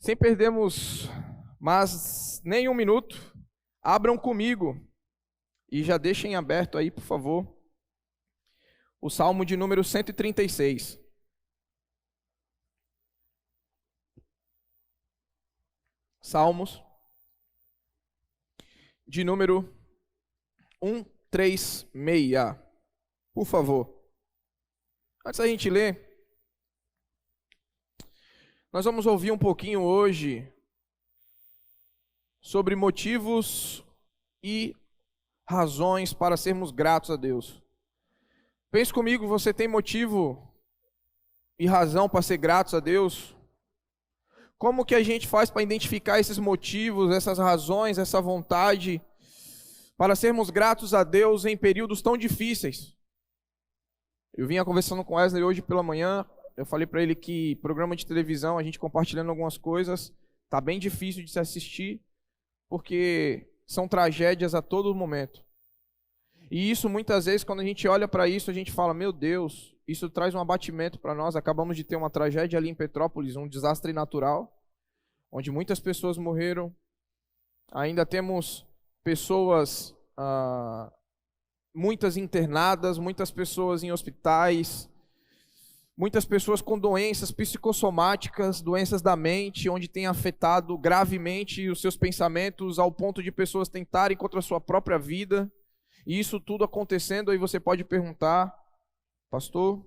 Sem perdermos mais nem um minuto, abram comigo e já deixem aberto aí, por favor, o Salmo de número 136. Salmos de número 136, por favor. Antes da gente ler, nós vamos ouvir um pouquinho hoje sobre motivos e razões para sermos gratos a Deus. Pense comigo, você tem motivo e razão para ser gratos a Deus? Como que a gente faz para identificar esses motivos, essas razões, essa vontade para sermos gratos a Deus em períodos tão difíceis? Eu vinha conversando com Wesley hoje pela manhã. Eu falei para ele que programa de televisão, a gente compartilhando algumas coisas, tá bem difícil de se assistir, porque são tragédias a todo momento. E isso, muitas vezes, quando a gente olha para isso, a gente fala, meu Deus, isso traz um abatimento para nós. Acabamos de ter uma tragédia ali em Petrópolis, um desastre natural, onde muitas pessoas morreram. Ainda temos pessoas, muitas internadas, muitas pessoas em hospitais, muitas pessoas com doenças psicossomáticas, doenças da mente, onde tem afetado gravemente os seus pensamentos, ao ponto de pessoas tentarem contra a sua própria vida. E isso tudo acontecendo, aí você pode perguntar, pastor,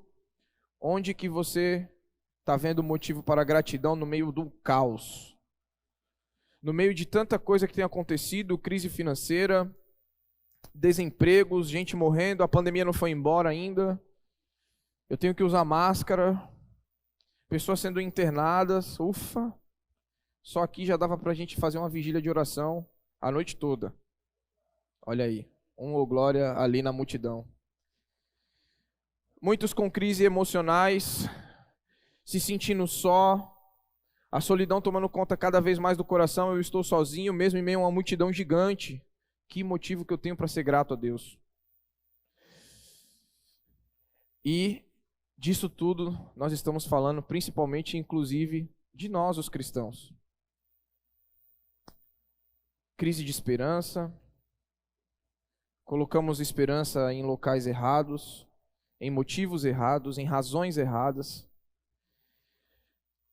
onde que você está vendo motivo para gratidão no meio do caos? No meio de tanta coisa que tem acontecido, crise financeira, desempregos, gente morrendo, a pandemia não foi embora ainda. Eu tenho que usar máscara, pessoas sendo internadas, ufa. Só aqui já dava para a gente fazer uma vigília de oração a noite toda. Olha aí, glória ali na multidão. Muitos com crise emocionais, se sentindo só, a solidão tomando conta cada vez mais do coração. Eu estou sozinho, mesmo em meio a uma multidão gigante. Que motivo que eu tenho para ser grato a Deus? E disso tudo nós estamos falando principalmente, inclusive, de nós, os cristãos. Crise de esperança. Colocamos esperança em locais errados, em motivos errados, em razões erradas.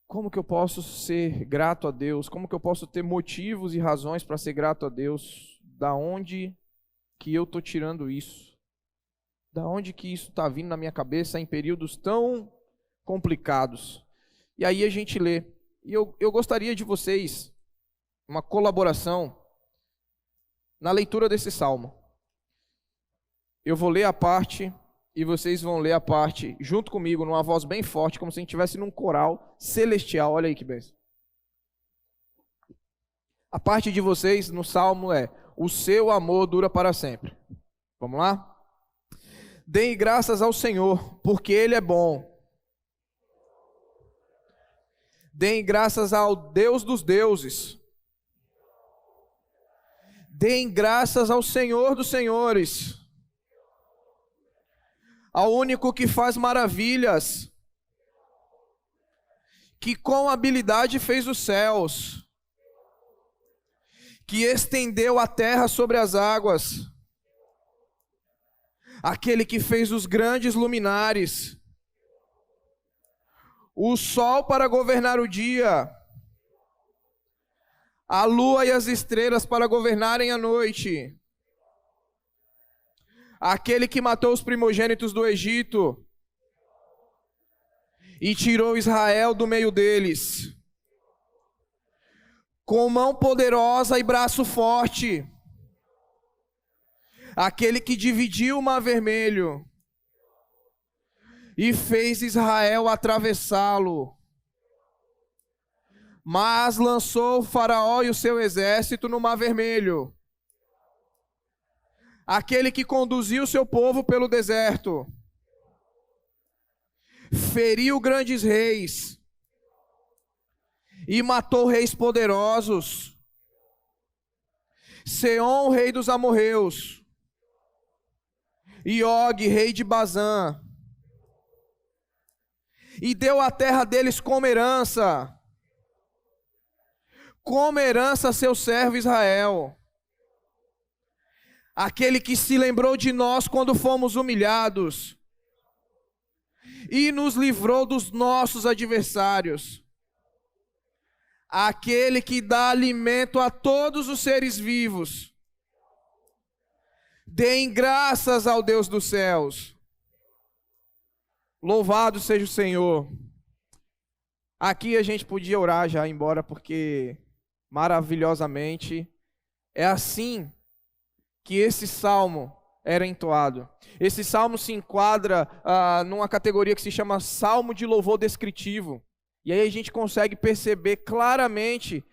Como que eu posso ser grato a Deus? Como que eu posso ter motivos e razões para ser grato a Deus? Da onde que eu estou tirando isso? Da onde que isso está vindo na minha cabeça em períodos tão complicados? E aí a gente lê. E eu gostaria de vocês, uma colaboração na leitura desse salmo. Eu vou ler a parte e vocês vão ler a parte junto comigo, numa voz bem forte, como se a gente estivesse num coral celestial. Olha aí que bênção. A parte de vocês no salmo é: o seu amor dura para sempre. Vamos lá? Deem graças ao Senhor, porque Ele é bom. Deem graças ao Deus dos deuses. Deem graças ao Senhor dos senhores, ao único que faz maravilhas, que com habilidade fez os céus, que estendeu a terra sobre as águas, aquele que fez os grandes luminares, o sol para governar o dia, a lua e as estrelas para governarem a noite, aquele que matou os primogênitos do Egito e tirou Israel do meio deles, com mão poderosa e braço forte, aquele que dividiu o mar vermelho e fez Israel atravessá-lo, mas lançou o faraó e o seu exército no mar vermelho, aquele que conduziu o seu povo pelo deserto, feriu grandes reis e matou reis poderosos, Seom, rei dos amorreus, e Og, rei de Bazã, e deu a terra deles como herança, como herança a seu servo Israel. Aquele que se lembrou de nós quando fomos humilhados e nos livrou dos nossos adversários. Aquele que dá alimento a todos os seres vivos. Deem graças ao Deus dos céus. Louvado seja o Senhor. Aqui a gente podia orar já, embora, porque maravilhosamente é assim que esse salmo era entoado. Esse salmo se enquadra numa categoria que se chama salmo de louvor descritivo. E aí a gente consegue perceber claramente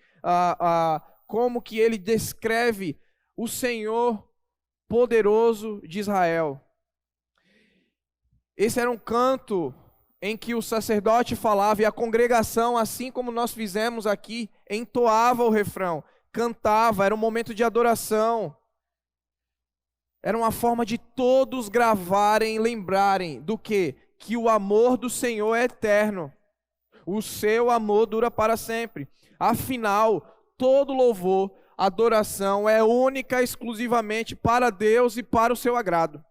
como que ele descreve o Senhor poderoso de Israel. Esse era um canto em que o sacerdote falava e a congregação, assim como nós fizemos aqui, entoava o refrão, cantava, era um momento de adoração. Era uma forma de todos gravarem e lembrarem do quê? Que o amor do Senhor é eterno. O seu amor dura para sempre. Afinal, todo louvor, adoração é única e exclusivamente para Deus e para o seu agrado.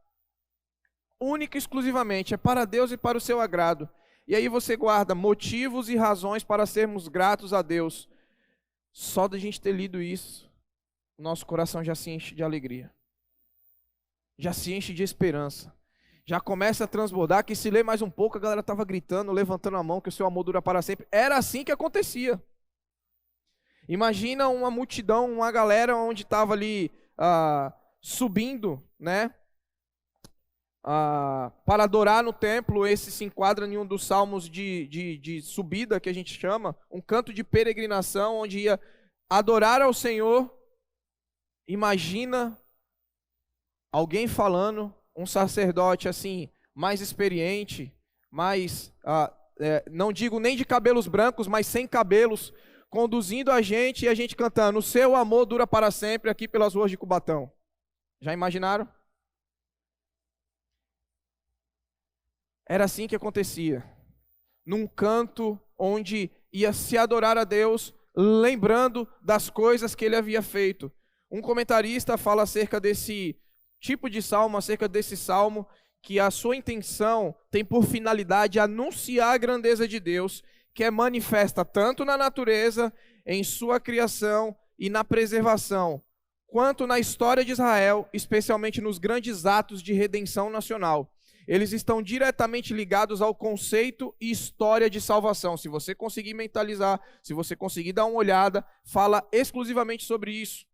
Única e exclusivamente, é para Deus e para o seu agrado. E aí você guarda motivos e razões para sermos gratos a Deus. Só da gente ter lido isso, nosso coração já se enche de alegria. Já se enche de esperança. Já começa a transbordar, que se lê mais um pouco, a galera estava gritando, levantando a mão, que o seu amor dura para sempre. Era assim que acontecia. Imagina uma multidão, uma galera onde estava ali subindo, né? Para adorar no templo. Esse se enquadra em um dos salmos de subida, que a gente chama, um canto de peregrinação, onde ia adorar ao Senhor. Imagina alguém falando, um sacerdote assim, mais experiente, mais, não digo nem de cabelos brancos, mas sem cabelos, conduzindo a gente e a gente cantando, o seu amor dura para sempre, aqui pelas ruas de Cubatão. Já imaginaram? Era assim que acontecia, num canto onde ia se adorar a Deus, lembrando das coisas que ele havia feito. Um comentarista fala acerca desse tipo de salmo, acerca desse salmo, que a sua intenção tem por finalidade anunciar a grandeza de Deus, que é manifesta tanto na natureza, em sua criação e na preservação, quanto na história de Israel, especialmente nos grandes atos de redenção nacional. Eles estão diretamente ligados ao conceito e história de salvação. Se você conseguir mentalizar, se você conseguir dar uma olhada, fala exclusivamente sobre isso.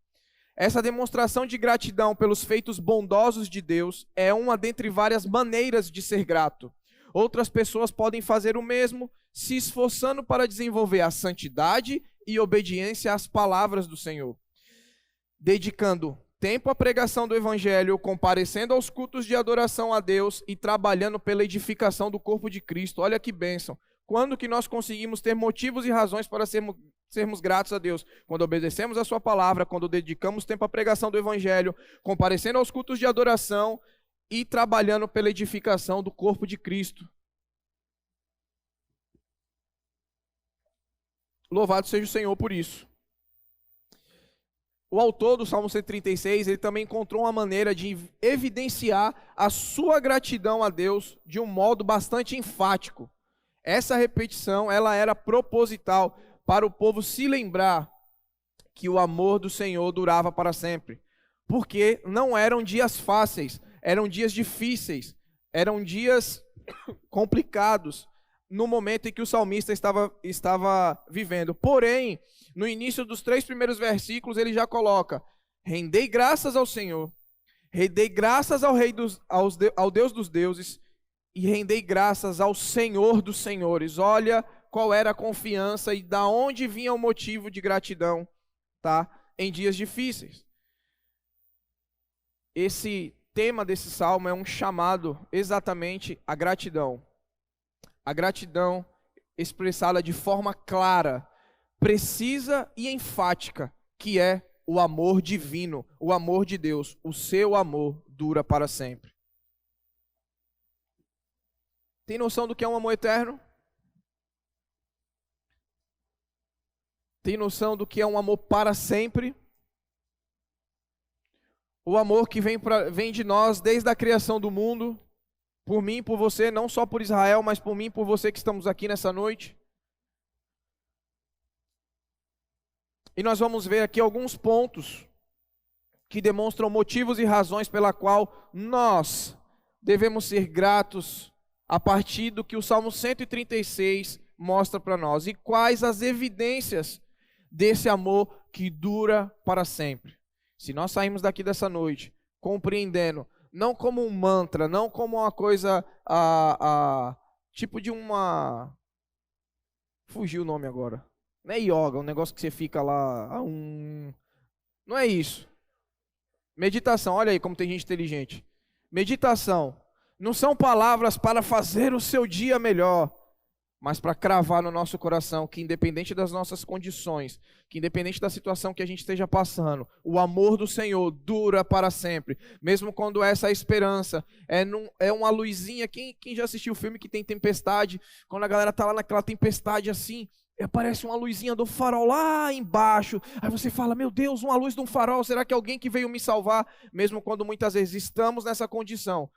Essa demonstração de gratidão pelos feitos bondosos de Deus é uma dentre várias maneiras de ser grato. Outras pessoas podem fazer o mesmo, se esforçando para desenvolver a santidade e obediência às palavras do Senhor, dedicando tempo à pregação do Evangelho, comparecendo aos cultos de adoração a Deus e trabalhando pela edificação do corpo de Cristo. Olha que bênção! Quando que nós conseguimos ter motivos e razões para sermos gratos a Deus? Quando obedecemos a sua palavra, quando dedicamos tempo à pregação do Evangelho, comparecendo aos cultos de adoração e trabalhando pela edificação do corpo de Cristo. Louvado seja o Senhor por isso. O autor do Salmo 136, ele também encontrou uma maneira de evidenciar a sua gratidão a Deus de um modo bastante enfático. Essa repetição, ela era proposital para o povo se lembrar que o amor do Senhor durava para sempre. Porque não eram dias fáceis, eram dias difíceis, eram dias complicados no momento em que o salmista estava vivendo. Porém, no início dos 3 primeiros versículos, ele já coloca: rendei graças ao Senhor, rendei graças ao Deus dos deuses, e rendei graças ao Senhor dos senhores. Olha qual era a confiança e da onde vinha o motivo de gratidão, tá? Em dias difíceis. Esse tema desse salmo é um chamado exatamente à gratidão. A gratidão expressada de forma clara, precisa e enfática, que é o amor divino, o amor de Deus. O seu amor dura para sempre. Tem noção do que é um amor eterno? tem noção do que é um amor para sempre? O amor que vem de nós desde a criação do mundo, por mim, por você, não só por Israel, mas por mim, por você que estamos aqui nessa noite. E nós vamos ver aqui alguns pontos que demonstram motivos e razões pela qual nós devemos ser gratos a partir do que o Salmo 136 mostra para nós. E quais as evidências desse amor que dura para sempre. Se nós sairmos daqui dessa noite compreendendo, não como um mantra, não como uma coisa, tipo de uma... Fugiu o nome agora. Não é yoga, um negócio que você fica lá... Não é isso. Meditação, olha aí como tem gente inteligente. Meditação não são palavras para fazer o seu dia melhor, mas para cravar no nosso coração que independente das nossas condições, que independente da situação que a gente esteja passando, o amor do Senhor dura para sempre. Mesmo quando essa esperança é uma luzinha, quem já assistiu o filme que tem tempestade, quando a galera tá lá naquela tempestade assim, aparece uma luzinha do farol lá embaixo, aí você fala, meu Deus, uma luz de um farol, será que é alguém que veio me salvar? Mesmo quando muitas vezes estamos nessa condição,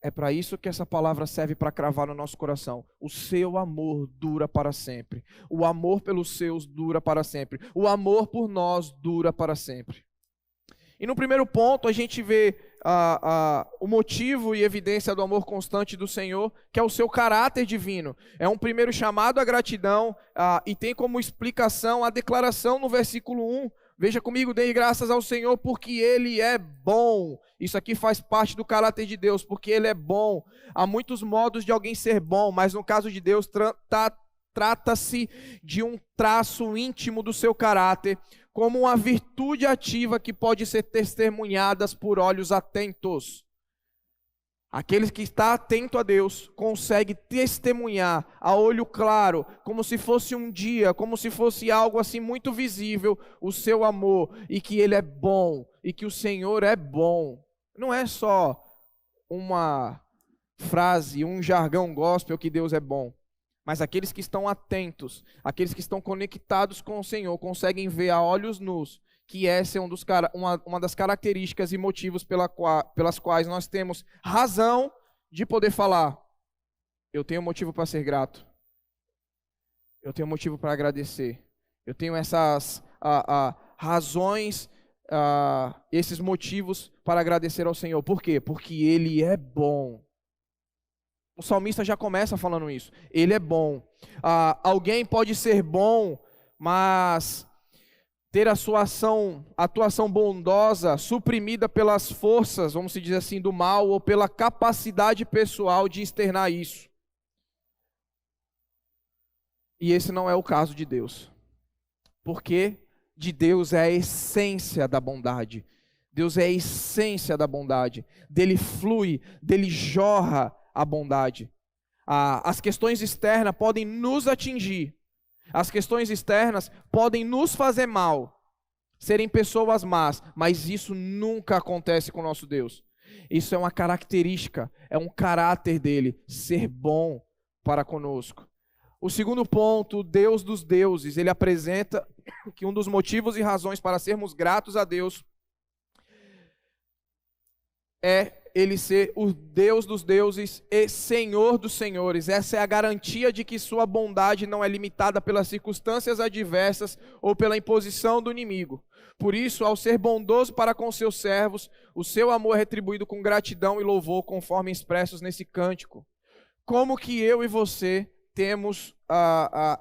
é para isso que essa palavra serve para cravar no nosso coração. O seu amor dura para sempre. O amor pelos seus dura para sempre. O amor por nós dura para sempre. E no primeiro ponto a gente vê o motivo e evidência do amor constante do Senhor, que é o seu caráter divino. É um primeiro chamado à gratidão e tem como explicação a declaração no versículo 1. Veja comigo, dei graças ao Senhor porque Ele é bom. Isso aqui faz parte do caráter de Deus, porque Ele é bom. Há muitos modos de alguém ser bom, mas no caso de Deus trata-se de um traço íntimo do seu caráter, como uma virtude ativa que pode ser testemunhada por olhos atentos. Aquele que está atento a Deus consegue testemunhar a olho claro, como se fosse um dia, como se fosse algo assim muito visível, o seu amor e que Ele é bom e que o Senhor é bom. Não é só uma frase, um jargão gospel que Deus é bom, mas aqueles que estão atentos, aqueles que estão conectados com o Senhor, conseguem ver a olhos nus que essa é uma das características e motivos pelas quais nós temos razão de poder falar, eu tenho motivo para ser grato, eu tenho motivo para agradecer, eu tenho essas razões, esses motivos para agradecer ao Senhor. Por quê? Porque Ele é bom. O salmista já começa falando isso, Ele é bom. Alguém pode ser bom, mas ter a sua atuação bondosa suprimida pelas forças, vamos dizer assim, do mal, ou pela capacidade pessoal de externar isso. E esse não é o caso de Deus. Porque de Deus é a essência da bondade. Deus é a essência da bondade. Dele flui, dele jorra a bondade. As questões externas podem nos atingir. As questões externas podem nos fazer mal, serem pessoas más, mas isso nunca acontece com o nosso Deus. Isso é uma característica, é um caráter dele, ser bom para conosco. O segundo ponto, o Deus dos deuses, ele apresenta que um dos motivos e razões para sermos gratos a Deus é Ele ser o Deus dos deuses e Senhor dos senhores. Essa é a garantia de que sua bondade não é limitada pelas circunstâncias adversas ou pela imposição do inimigo. Por isso, ao ser bondoso para com seus servos, o seu amor é retribuído com gratidão e louvor, conforme expressos nesse cântico. Como que eu e você temos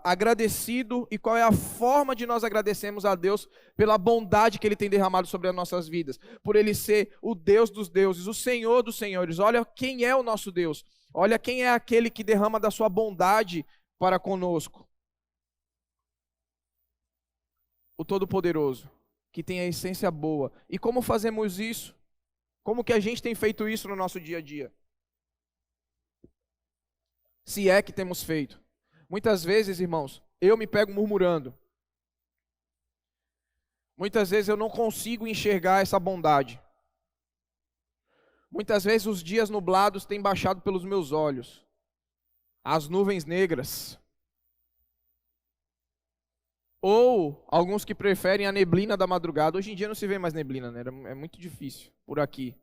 agradecido e qual é a forma de nós agradecermos a Deus pela bondade que Ele tem derramado sobre as nossas vidas, por Ele ser o Deus dos deuses, o Senhor dos senhores. Olha quem é o nosso Deus, olha quem é aquele que derrama da sua bondade para conosco. O Todo-Poderoso, que tem a essência boa. E como fazemos isso? Como que a gente tem feito isso no nosso dia a dia? Se é que temos feito. Muitas vezes, irmãos, eu me pego murmurando. Muitas vezes eu não consigo enxergar essa bondade. Muitas vezes os dias nublados têm baixado pelos meus olhos. As nuvens negras. Ou alguns que preferem a neblina da madrugada. Hoje em dia não se vê mais neblina, né? É muito difícil por aqui.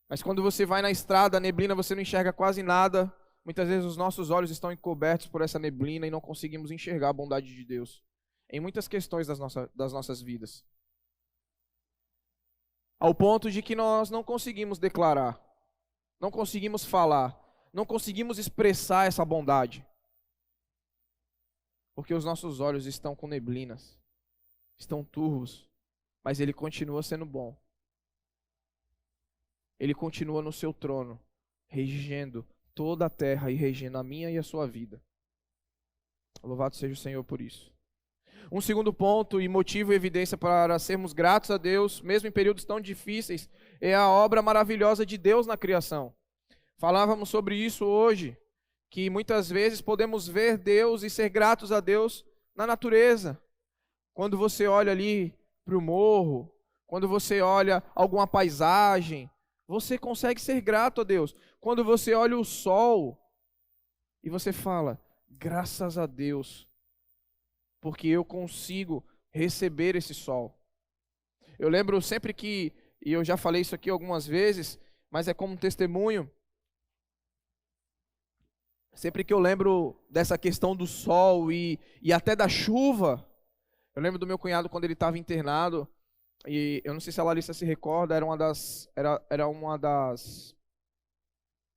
Mas quando você vai na estrada, a neblina você não enxerga quase nada. Muitas vezes os nossos olhos estão encobertos por essa neblina e não conseguimos enxergar a bondade de Deus em muitas questões das nossas vidas. Ao ponto de que nós não conseguimos declarar, não conseguimos falar, não conseguimos expressar essa bondade. Porque os nossos olhos estão com neblinas, estão turvos, mas Ele continua sendo bom. Ele continua no seu trono, regendo toda a terra e regendo a minha e a sua vida. Louvado seja o Senhor por isso. Um segundo ponto e motivo e evidência para sermos gratos a Deus, mesmo em períodos tão difíceis, é a obra maravilhosa de Deus na criação. Falávamos sobre isso hoje, que muitas vezes podemos ver Deus e ser gratos a Deus na natureza. Quando você olha ali para o morro, quando você olha alguma paisagem, você consegue ser grato a Deus. Quando você olha o sol e você fala, graças a Deus, porque eu consigo receber esse sol. Eu lembro sempre que, e eu já falei isso aqui algumas vezes, mas é como testemunho, sempre que eu lembro dessa questão do sol e até da chuva, eu lembro do meu cunhado quando ele estava internado, e eu não sei se a Larissa se recorda, era uma das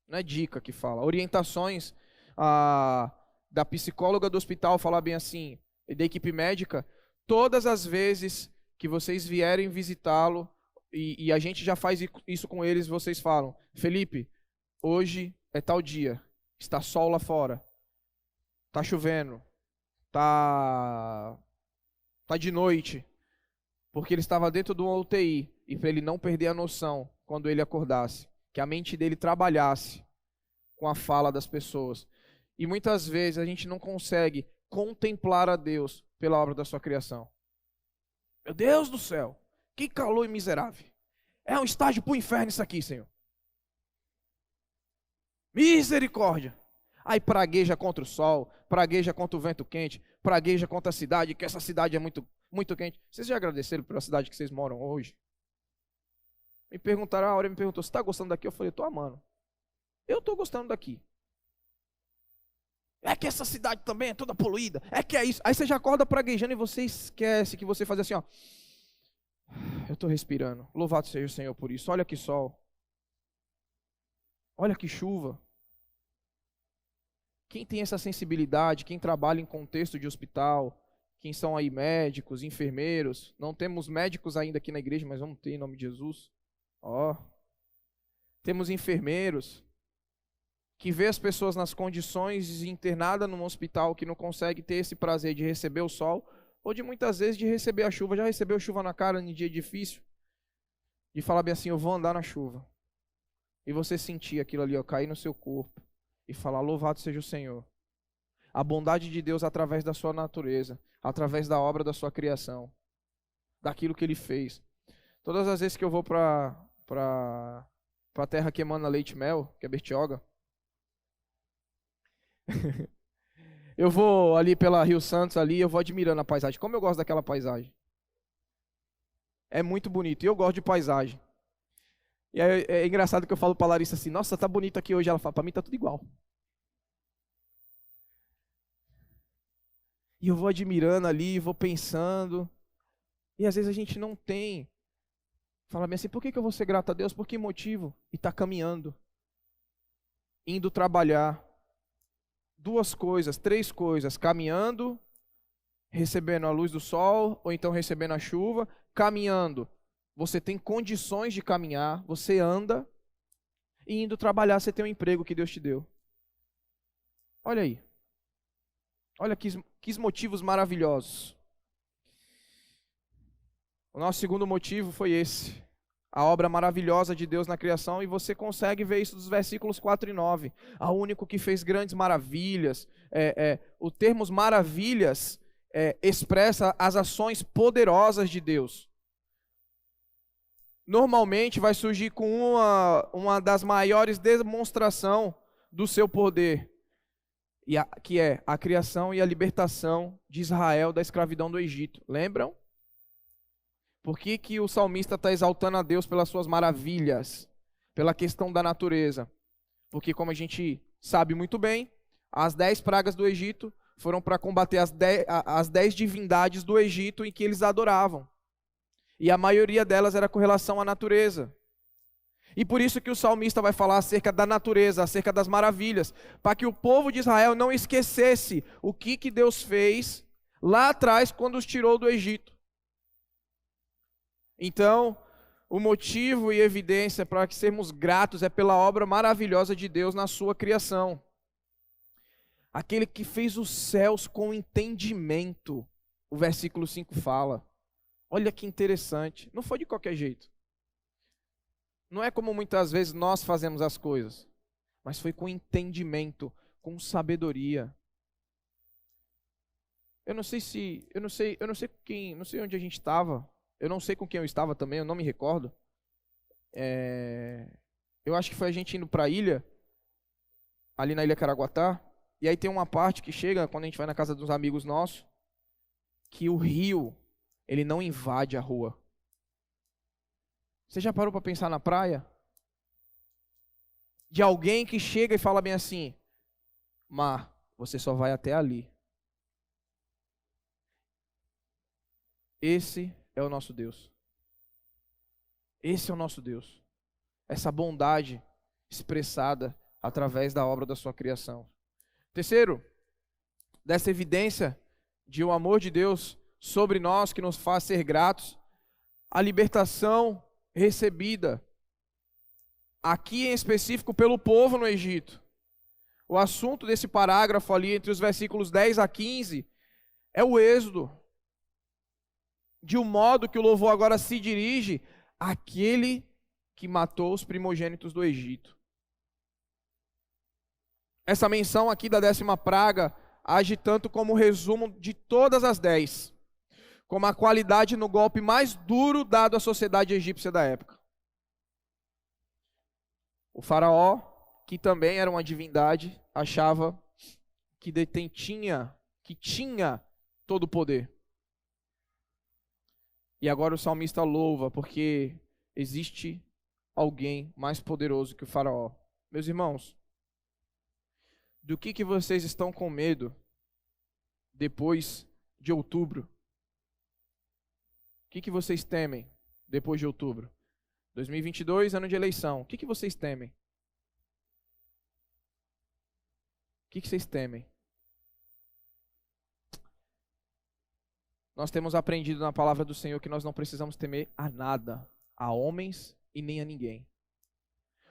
não é dica que fala, orientações da psicóloga do hospital, falar bem assim, e da equipe médica, todas as vezes que vocês vierem visitá-lo, e a gente já faz isso com eles, vocês falam, Felipe, hoje é tal dia, está sol lá fora, está chovendo, tá de noite, porque ele estava dentro de uma UTI, e para ele não perder a noção quando ele acordasse, que a mente dele trabalhasse com a fala das pessoas. E muitas vezes a gente não consegue contemplar a Deus pela obra da sua criação. Meu Deus do céu, que calor miserável. É um estágio para o inferno isso aqui, Senhor. Misericórdia. Aí pragueja contra o sol, pragueja contra o vento quente, pragueja contra a cidade, que essa cidade é muito, muito quente. Vocês já agradeceram pela cidade que vocês moram hoje? Me perguntaram, a hora me perguntou, você está gostando daqui? Eu falei, estou amando. Eu estou gostando daqui. É que essa cidade também é toda poluída, é que é isso. Aí você já acorda praguejando e você esquece que você faz assim, ó. Eu estou respirando. Louvado seja o Senhor por isso. Olha que sol. Olha que chuva. Quem tem essa sensibilidade, quem trabalha em contexto de hospital, quem são aí médicos, enfermeiros, não temos médicos ainda aqui na igreja, mas vamos ter em nome de Jesus. Ó. Temos enfermeiros que vê as pessoas nas condições internadas num hospital que não consegue ter esse prazer de receber o sol, ou de muitas vezes de receber a chuva. Já recebeu chuva na cara em dia difícil? De falar bem assim, eu vou andar na chuva. E você sentir aquilo ali, ó, cair no seu corpo. E falar, louvado seja o Senhor. A bondade de Deus através da sua natureza, através da obra da sua criação, daquilo que Ele fez. Todas as vezes que eu vou para a terra que emana leite e mel, que é Bertioga, eu vou ali pela Rio Santos ali, eu vou admirando a paisagem. Como eu gosto daquela paisagem. É muito bonito, e eu gosto de paisagem. E aí, é engraçado que eu falo pra Larissa assim, nossa, tá bonito aqui hoje. Ela fala, pra mim tá tudo igual. E eu vou admirando ali, vou pensando. E às vezes a gente não tem. Fala bem assim, por que eu vou ser grato a Deus? Por que motivo? E tá caminhando. Indo trabalhar. 2 coisas, 3 coisas. Caminhando, recebendo a luz do sol, ou então recebendo a chuva. Caminhando. Você tem condições de caminhar, você anda, e indo trabalhar, você tem um emprego que Deus te deu. Olha aí. Olha que motivos maravilhosos. O nosso segundo motivo foi esse. A obra maravilhosa de Deus na criação, e você consegue ver isso dos versículos 4 e 9. O único que fez grandes maravilhas. O termo maravilhas expressa as ações poderosas de Deus. Normalmente vai surgir com uma das maiores demonstrações do seu poder. que é a criação e a libertação de Israel da escravidão do Egito. Lembram? Por que que o salmista está exaltando a Deus pelas suas maravilhas? Pela questão da natureza. Porque, como a gente sabe muito bem, as 10 pragas do Egito foram para combater as 10 divindades do Egito em que eles adoravam. E a maioria delas era com relação à natureza. E por isso que o salmista vai falar acerca da natureza, acerca das maravilhas, para que o povo de Israel não esquecesse o que Deus fez lá atrás quando os tirou do Egito. Então, o motivo e evidência para que sermos gratos é pela obra maravilhosa de Deus na sua criação. Aquele que fez os céus com entendimento, o versículo 5 fala. Olha que interessante, não foi de qualquer jeito. Não é como muitas vezes nós fazemos as coisas, mas foi com entendimento, com sabedoria. Eu não sei onde a gente estava. Eu não sei com quem eu estava também, eu não me recordo. Eu acho que foi a gente indo para a ilha, ali na Ilha Caraguatá. E aí tem uma parte que chega, quando a gente vai na casa dos amigos nossos, que o rio, ele não invade a rua. Você já parou para pensar na praia? De alguém que chega e fala bem assim: mar, você só vai até ali. Esse é o nosso Deus. Esse é o nosso Deus. Essa bondade expressada através da obra da sua criação. Terceiro, dessa evidência de o amor de Deus sobre nós, que nos faz ser gratos, a libertação recebida, aqui em específico pelo povo no Egito. O assunto desse parágrafo ali, entre os versículos 10 a 15, é o êxodo. De um modo que o louvor agora se dirige àquele que matou os primogênitos do Egito. Essa menção aqui da 10ª praga age tanto como o resumo de todas as 10, como a qualidade no golpe mais duro dado à sociedade egípcia da época. O faraó, que também era uma divindade, achava que tinha todo o poder. E agora o salmista louva, porque existe alguém mais poderoso que o faraó. Meus irmãos, do que vocês estão com medo depois de outubro? O que vocês temem depois de outubro? 2022, ano de eleição. O que vocês temem? O que vocês temem? Nós temos aprendido na palavra do Senhor que nós não precisamos temer a nada, a homens e nem a ninguém.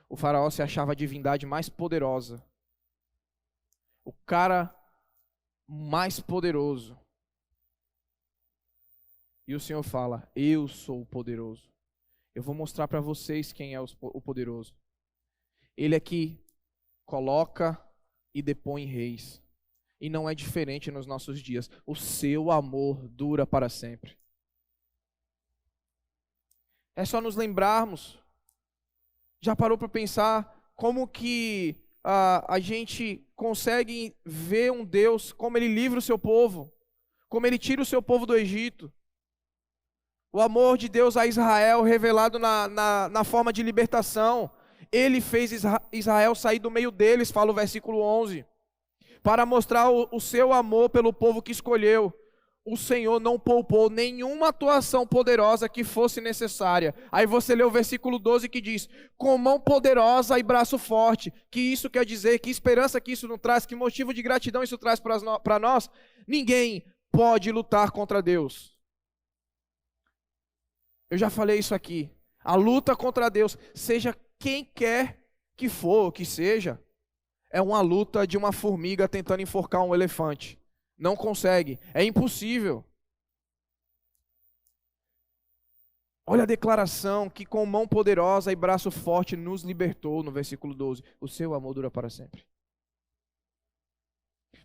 O faraó se achava a divindade mais poderosa, o cara mais poderoso. E o Senhor fala: eu sou o poderoso. Eu vou mostrar para vocês quem é o poderoso. Ele é que coloca e depõe reis. E não é diferente nos nossos dias. O seu amor dura para sempre. É só nos lembrarmos. Já parou para pensar como que a gente consegue ver um Deus, como Ele livra o seu povo, como Ele tira o seu povo do Egito. O amor de Deus a Israel revelado na forma de libertação. Ele fez Israel sair do meio deles, fala o versículo 11. Para mostrar o seu amor pelo povo que escolheu. O Senhor não poupou nenhuma atuação poderosa que fosse necessária. Aí você lê o versículo 12 que diz: com mão poderosa e braço forte. Que isso quer dizer? Que esperança que isso nos traz? Que motivo de gratidão isso traz para nós? Ninguém pode lutar contra Deus. Eu já falei isso aqui. A luta contra Deus, seja quem quer que for, que seja, é uma luta de uma formiga tentando enforcar um elefante. Não consegue, é impossível. Olha a declaração que com mão poderosa e braço forte nos libertou, no versículo 12. O seu amor dura para sempre.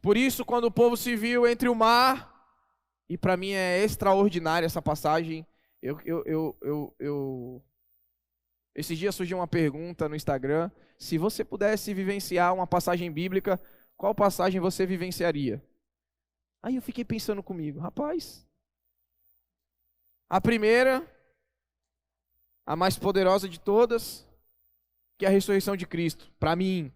Por isso, quando o povo se viu entre o mar, e para mim é extraordinária essa passagem, esses dias surgiu uma pergunta no Instagram: se você pudesse vivenciar uma passagem bíblica qual passagem você vivenciaria? Aí eu fiquei pensando comigo, rapaz, a primeira, a mais poderosa de todas, que é a ressurreição de Cristo, para mim.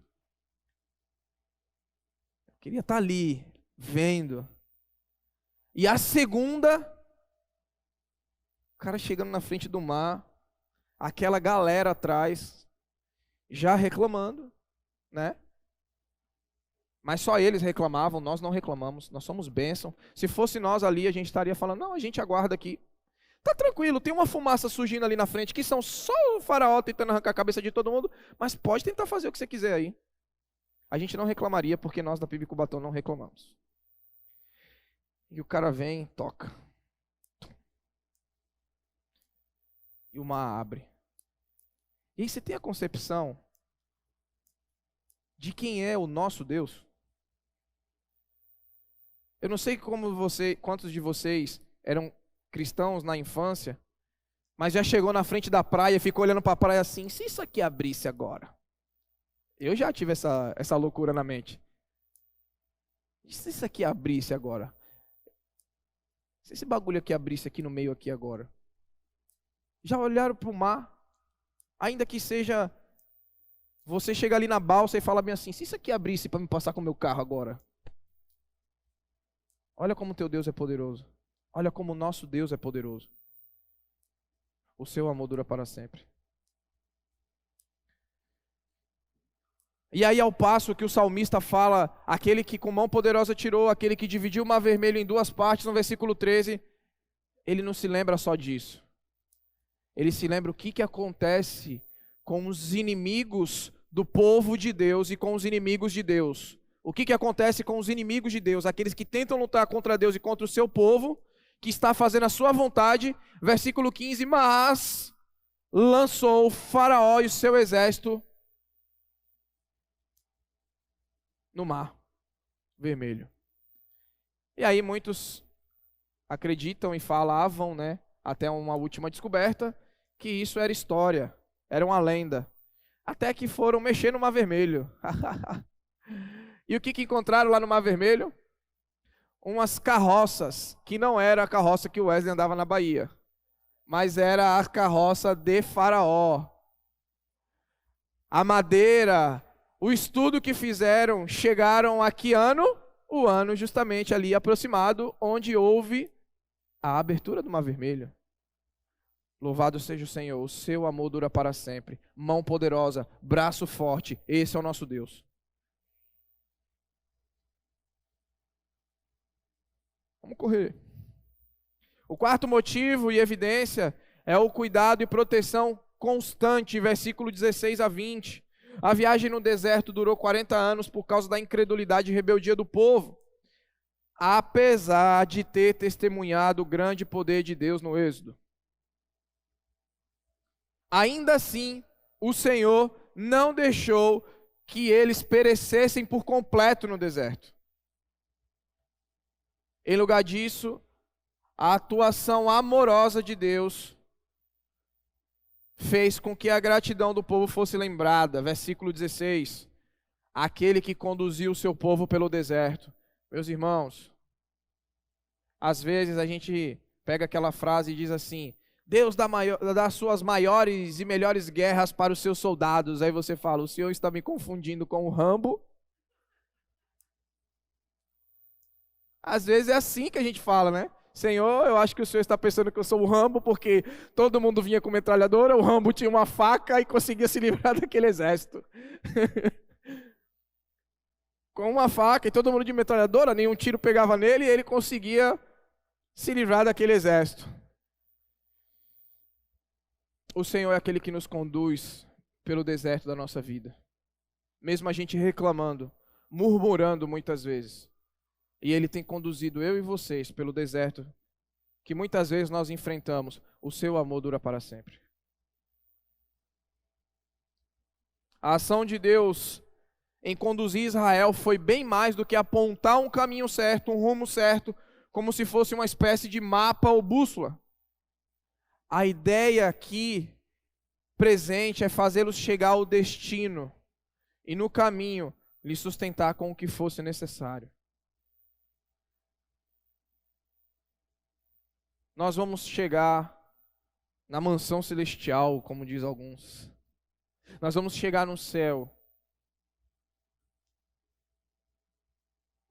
Eu queria estar ali, vendo. E a segunda, o cara chegando na frente do mar, aquela galera atrás, já reclamando, né? Mas só eles reclamavam, nós não reclamamos, nós somos bênção. Se fosse nós ali, a gente estaria falando, não, a gente aguarda aqui. Tá tranquilo, tem uma fumaça surgindo ali na frente, que são só o faraó tentando arrancar a cabeça de todo mundo, mas pode tentar fazer o que você quiser aí. A gente não reclamaria, porque nós da PIB Cubatão não reclamamos. E o cara vem, toca. E o mar abre. E aí você tem a concepção de quem é o nosso Deus? Eu não sei quantos de vocês eram cristãos na infância, mas já chegou na frente da praia e ficou olhando para a praia assim, se isso aqui abrisse agora? Eu já tive essa loucura na mente. E se isso aqui abrisse agora? Se esse bagulho aqui abrisse aqui no meio aqui agora? Já olharam para o mar? Ainda que seja, você chega ali na balsa e fala bem assim, se isso aqui abrisse para me passar com o meu carro agora? Olha como teu Deus é poderoso. Olha como o nosso Deus é poderoso. O seu amor dura para sempre. E aí, ao passo que o salmista fala, aquele que com mão poderosa tirou, aquele que dividiu o mar vermelho em duas partes, no versículo 13, ele não se lembra só disso. Ele se lembra o que acontece com os inimigos do povo de Deus e com os inimigos de Deus. O que acontece com os inimigos de Deus, aqueles que tentam lutar contra Deus e contra o seu povo, que está fazendo a sua vontade. Versículo 15, mas lançou o faraó e o seu exército no mar vermelho. E aí muitos acreditam e falavam, né, até uma última descoberta, que isso era história, era uma lenda. Até que foram mexer no mar vermelho. E o que encontraram lá no mar vermelho? Umas carroças, que não era a carroça que o Wesley andava na Bahia, mas era a carroça de Faraó. A madeira, o estudo que fizeram, chegaram a que ano? O ano justamente ali aproximado, onde houve a abertura do Mar Vermelho. Louvado seja o Senhor, o seu amor dura para sempre. Mão poderosa, braço forte, esse é o nosso Deus. Vamos correr. O quarto motivo e evidência é o cuidado e proteção constante, versículo 16 a 20. A viagem no deserto durou 40 anos por causa da incredulidade e rebeldia do povo, apesar de ter testemunhado o grande poder de Deus no êxodo. Ainda assim, o Senhor não deixou que eles perecessem por completo no deserto. Em lugar disso, a atuação amorosa de Deus fez com que a gratidão do povo fosse lembrada. Versículo 16. Aquele que conduziu o seu povo pelo deserto. Meus irmãos, às vezes a gente pega aquela frase e diz assim, Deus dá as suas maiores e melhores guerras para os seus soldados. Aí você fala, o Senhor está me confundindo com o Rambo? Às vezes é assim que a gente fala, né? Senhor, eu acho que o Senhor está pensando que eu sou o Rambo, porque todo mundo vinha com metralhadora, o Rambo tinha uma faca e conseguia se livrar daquele exército. Com uma faca e todo mundo de metralhadora, nenhum tiro pegava nele e ele conseguia se livrar daquele exército. O Senhor é aquele que nos conduz pelo deserto da nossa vida. Mesmo a gente reclamando, murmurando muitas vezes. E Ele tem conduzido eu e vocês pelo deserto que muitas vezes nós enfrentamos. O seu amor dura para sempre. A ação de Deus em conduzir Israel foi bem mais do que apontar um caminho certo, um rumo certo, como se fosse uma espécie de mapa ou bússola. A ideia aqui presente é fazê-los chegar ao destino. E no caminho, lhe sustentar com o que fosse necessário. Nós vamos chegar na mansão celestial, como diz alguns. Nós vamos chegar no céu.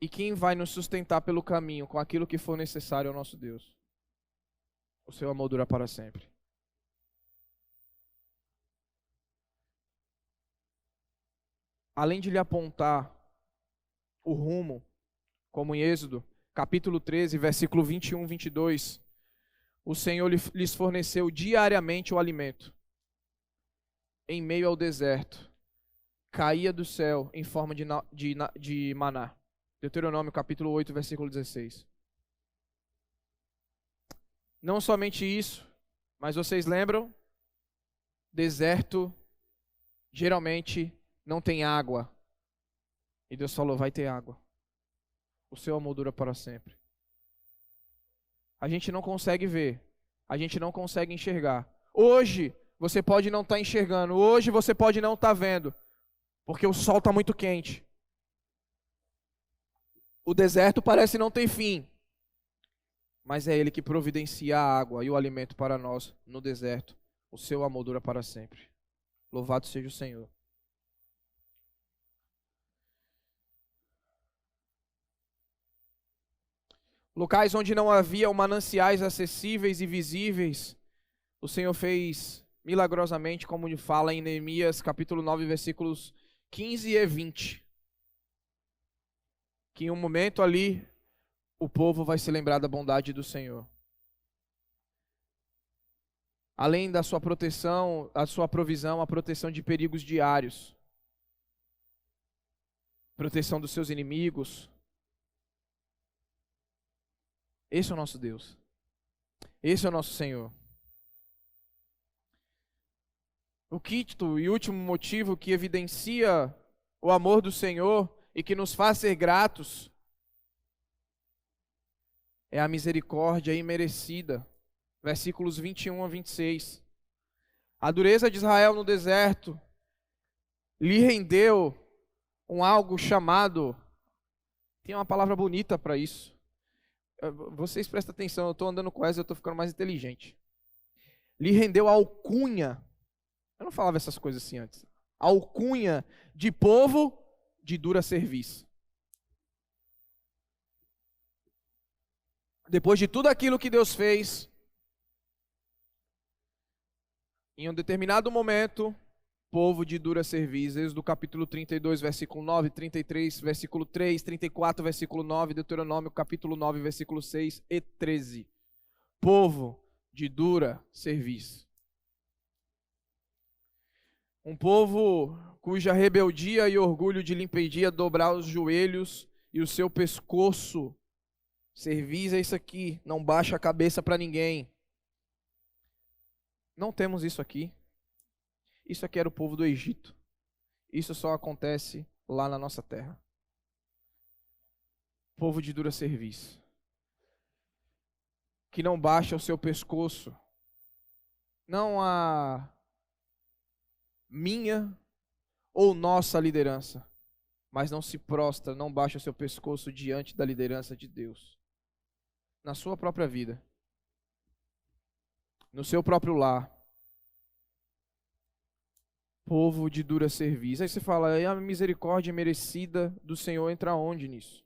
E quem vai nos sustentar pelo caminho com aquilo que for necessário é o nosso Deus. O seu amor dura para sempre. Além de lhe apontar o rumo, como em Êxodo, capítulo 13, versículo 21, 22, o Senhor lhes forneceu diariamente o alimento. Em meio ao deserto, caía do céu em forma de maná. Deuteronômio capítulo 8, versículo 16. Não somente isso, mas vocês lembram? Deserto geralmente não tem água. E Deus falou, vai ter água. O seu amor dura para sempre. A gente não consegue ver. A gente não consegue enxergar. Hoje, você pode não estar enxergando. Hoje, você pode não estar vendo. Porque o sol está muito quente. O deserto parece não ter fim. Mas é Ele que providencia a água e o alimento para nós no deserto. O seu amor dura para sempre. Louvado seja o Senhor. Locais onde não havia mananciais acessíveis e visíveis, o Senhor fez milagrosamente, como fala em Neemias capítulo 9, versículos 15 e 20. Que em um momento ali, o povo vai se lembrar da bondade do Senhor. Além da sua proteção, a sua provisão, a proteção de perigos diários. Proteção dos seus inimigos. Esse é o nosso Deus. Esse é o nosso Senhor. O quinto e último motivo que evidencia o amor do Senhor e que nos faz ser gratos é a misericórdia imerecida. Versículos 21 a 26. A dureza de Israel no deserto lhe rendeu algo chamado... Tem uma palavra bonita para isso. Vocês prestem atenção, eu estou andando com essa, eu estou ficando mais inteligente. Lhe rendeu a alcunha. Eu não falava essas coisas assim antes. A alcunha de povo de dura serviço. Depois de tudo aquilo que Deus fez, em um determinado momento, povo de dura serviço. Êxodo capítulo 32, versículo 9, 33, versículo 3, 34, versículo 9, Deuteronômio capítulo 9, versículo 6 e 13. Povo de dura serviço. Um povo cuja rebeldia e orgulho de lhe impedia dobrar os joelhos e o seu pescoço. Cerviz é isso aqui, não baixa a cabeça para ninguém. Não temos isso aqui. Isso aqui era o povo do Egito. Isso só acontece lá na nossa terra. Povo de dura serviço. Que não baixa o seu pescoço. Não a minha ou nossa liderança. Mas não se prostra, não baixa o seu pescoço diante da liderança de Deus. Na sua própria vida. No seu próprio lar. Povo de dura serviço. Aí você fala, e a misericórdia merecida do Senhor entra onde nisso?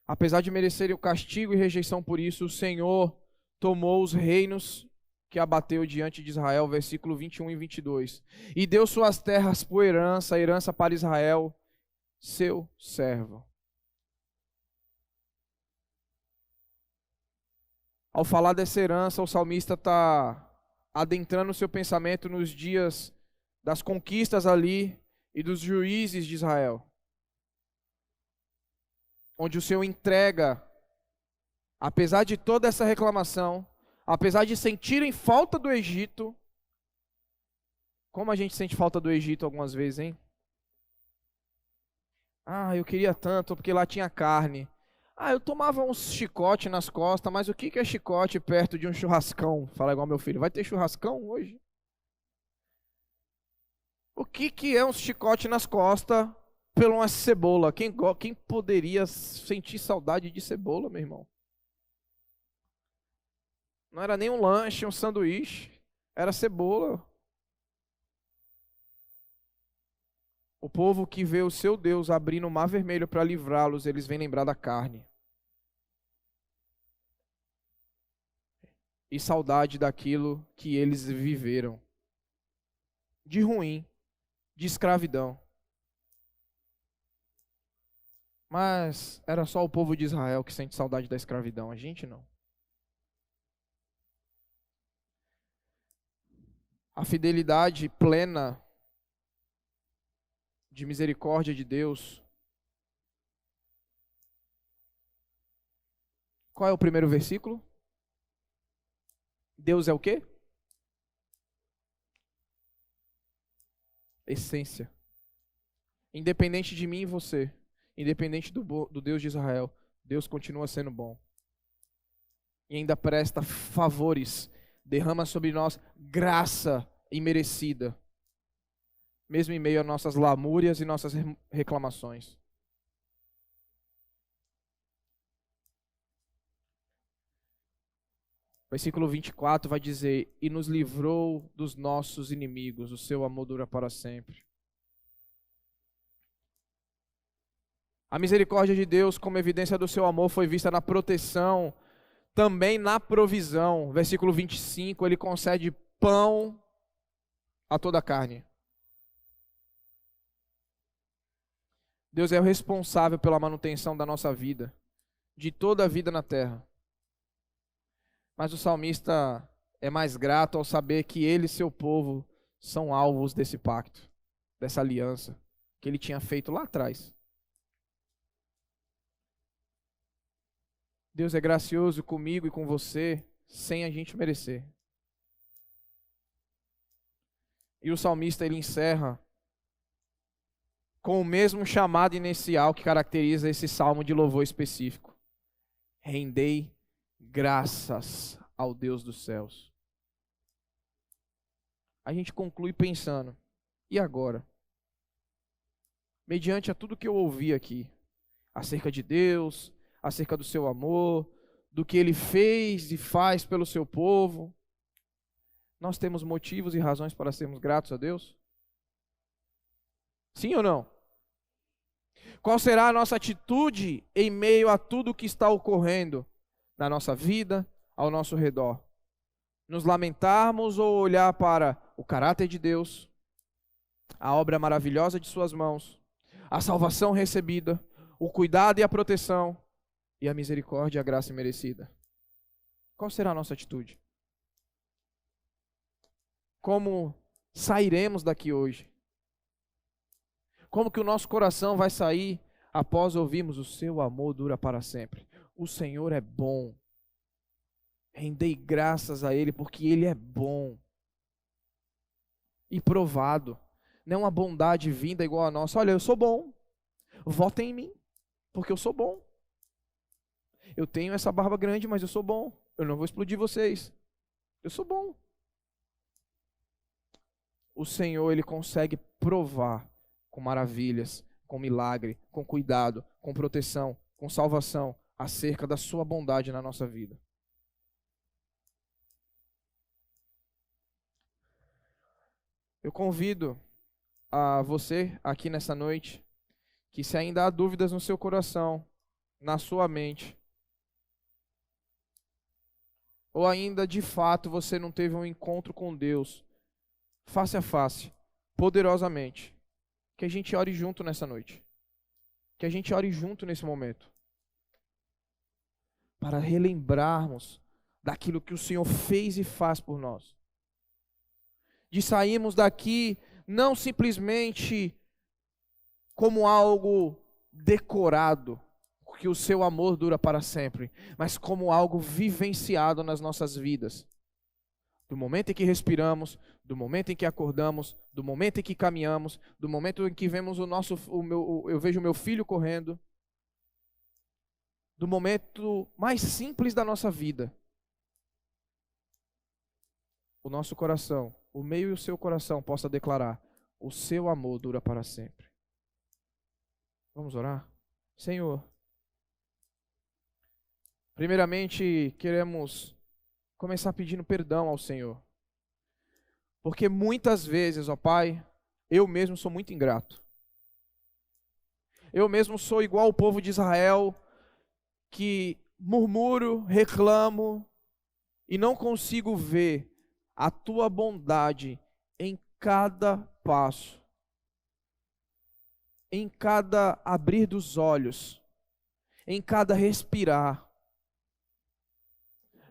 Apesar de merecerem o castigo e rejeição por isso, o Senhor tomou os reinos que abateu diante de Israel, versículo 21 e 22. E deu suas terras por herança, a herança para Israel, seu servo. Ao falar dessa herança, o salmista está adentrando o seu pensamento nos dias das conquistas ali e dos juízes de Israel. Onde o Senhor entrega, apesar de toda essa reclamação, apesar de sentirem falta do Egito, como a gente sente falta do Egito algumas vezes, hein? Ah, eu queria tanto, porque lá tinha carne. Ah, eu tomava uns chicote nas costas, mas o que é chicote perto de um churrascão? Fala igual meu filho, vai ter churrascão hoje? O que é um chicote nas costas por uma cebola. Quem poderia sentir saudade de cebola, meu irmão? Não era nem um lanche, um sanduíche. Era cebola. O povo que vê o seu Deus abrindo o mar vermelho para livrá-los, eles vêm lembrar da carne. E saudade daquilo que eles viveram. De ruim, de escravidão. Mas era só o povo de Israel que sente saudade da escravidão, a gente não. A fidelidade plena de misericórdia de Deus. Qual é o primeiro versículo? Deus é o quê? Essência. Independente de mim e você, independente do Deus de Israel, Deus continua sendo bom. E ainda presta favores, derrama sobre nós graça imerecida, mesmo em meio a nossas lamúrias e nossas reclamações. Versículo 24 vai dizer: e nos livrou dos nossos inimigos, o seu amor dura para sempre. A misericórdia de Deus, como evidência do seu amor, foi vista na proteção, também na provisão. Versículo 25, ele concede pão a toda a carne. Deus é o responsável pela manutenção da nossa vida, de toda a vida na terra. Mas o salmista é mais grato ao saber que ele e seu povo são alvos desse pacto, dessa aliança que ele tinha feito lá atrás. Deus é gracioso comigo e com você, sem a gente merecer. E o salmista ele encerra com o mesmo chamado inicial que caracteriza esse salmo de louvor específico. Rendei graças ao Deus dos céus. A gente conclui pensando, e agora? Mediante a tudo que eu ouvi aqui, acerca de Deus, acerca do seu amor, do que ele fez e faz pelo seu povo, nós temos motivos e razões para sermos gratos a Deus? Sim ou não? Qual será a nossa atitude em meio a tudo que está ocorrendo na nossa vida, ao nosso redor? Nos lamentarmos ou olhar para o caráter de Deus, a obra maravilhosa de suas mãos, a salvação recebida, o cuidado e a proteção, e a misericórdia e a graça merecida? Qual será a nossa atitude? Como sairemos daqui hoje? Como que o nosso coração vai sair após ouvirmos o seu amor dura para sempre? O Senhor é bom. Rendei graças a Ele porque Ele é bom. E provado. Não é uma bondade vinda igual a nossa. Olha, eu sou bom. Votem em mim, porque eu sou bom. Eu tenho essa barba grande, mas eu sou bom. Eu não vou explodir vocês. Eu sou bom. O Senhor, Ele consegue provar com maravilhas, com milagre, com cuidado, com proteção, com salvação, acerca da sua bondade na nossa vida. Eu convido a você aqui nessa noite, que se ainda há dúvidas no seu coração, na sua mente, ou ainda de fato você não teve um encontro com Deus, face a face, poderosamente, que a gente ore junto nessa noite, que a gente ore junto nesse momento, para relembrarmos daquilo que o Senhor fez e faz por nós, de sairmos daqui não simplesmente como algo decorado, que o seu amor dura para sempre, mas como algo vivenciado nas nossas vidas. Do momento em que respiramos, do momento em que acordamos, do momento em que caminhamos, do momento em que vemos eu vejo o meu filho correndo, do momento mais simples da nossa vida. O nosso coração, o meu e o seu coração possa declarar: o seu amor dura para sempre. Vamos orar? Senhor, primeiramente queremos começar pedindo perdão ao Senhor. Porque muitas vezes, ó Pai, eu mesmo sou muito ingrato. Eu mesmo sou igual ao povo de Israel, que murmuro, reclamo e não consigo ver a Tua bondade em cada passo, em cada abrir dos olhos, em cada respirar.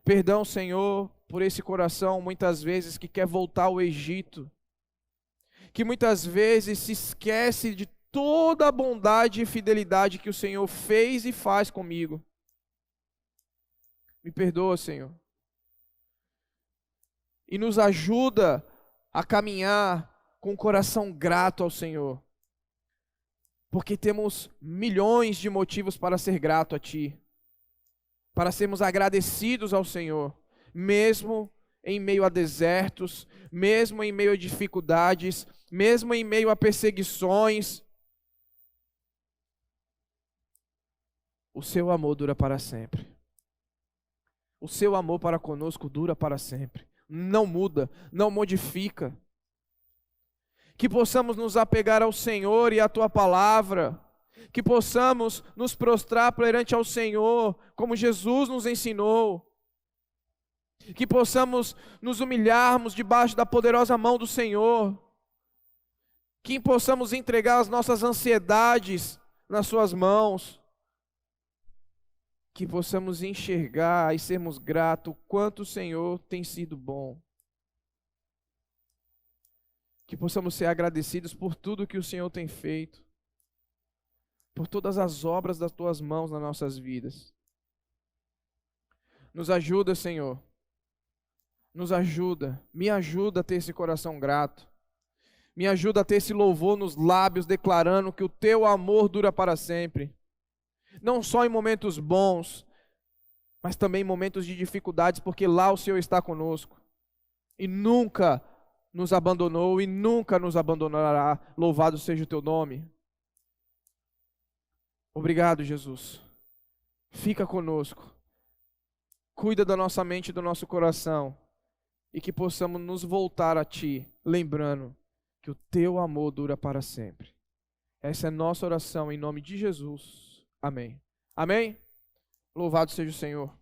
Perdão, Senhor, por esse coração muitas vezes que quer voltar ao Egito, que muitas vezes se esquece de toda a bondade e fidelidade que o Senhor fez e faz comigo. Me perdoa, Senhor. E nos ajuda a caminhar com o coração grato ao Senhor. Porque temos milhões de motivos para ser grato a Ti. Para sermos agradecidos ao Senhor. Mesmo em meio a desertos, mesmo em meio a dificuldades, mesmo em meio a perseguições. O seu amor dura para sempre. O seu amor para conosco dura para sempre. Não muda, não modifica. Que possamos nos apegar ao Senhor e à Tua palavra. Que possamos nos prostrar perante ao Senhor, como Jesus nos ensinou. Que possamos nos humilharmos debaixo da poderosa mão do Senhor. Que possamos entregar as nossas ansiedades nas Suas mãos. Que possamos enxergar e sermos gratos o quanto o Senhor tem sido bom. Que possamos ser agradecidos por tudo que o Senhor tem feito. Por todas as obras das Tuas mãos nas nossas vidas. Nos ajuda, Senhor. Nos ajuda. Me ajuda a ter esse coração grato. Me ajuda a ter esse louvor nos lábios declarando que o Teu amor dura para sempre. Não só em momentos bons, mas também em momentos de dificuldades, porque lá o Senhor está conosco. E nunca nos abandonou e nunca nos abandonará. Louvado seja o Teu nome. Obrigado, Jesus. Fica conosco. Cuida da nossa mente e do nosso coração. E que possamos nos voltar a Ti, lembrando que o Teu amor dura para sempre. Essa é a nossa oração em nome de Jesus. Amém. Amém? Louvado seja o Senhor.